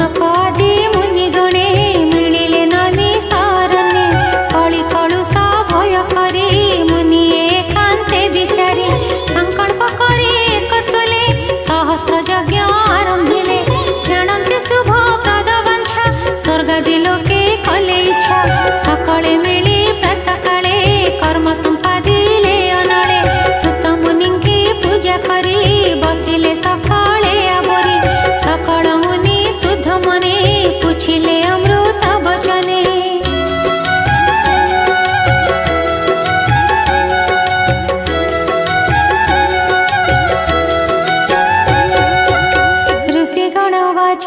सौनक आदि मुनिगणे मिलिले नमी शरणे कଳି कलुषा भय करी मुनि एकान्ते विचारी संकल्प करी एकतुले सहस्र यज्ञ आरंभिले जानन्ति शुभ प्रद वंशा स्वर्गादि लोके कले इच्छा सकले मिली प्रातकाले कर्म संपादिले अनले सुत मुनिंकी पूजा करी बसिले सकाळे आवरी सकल मुनि शुद्ध मने पूछिले अमृत वचने ऋषिगण वाच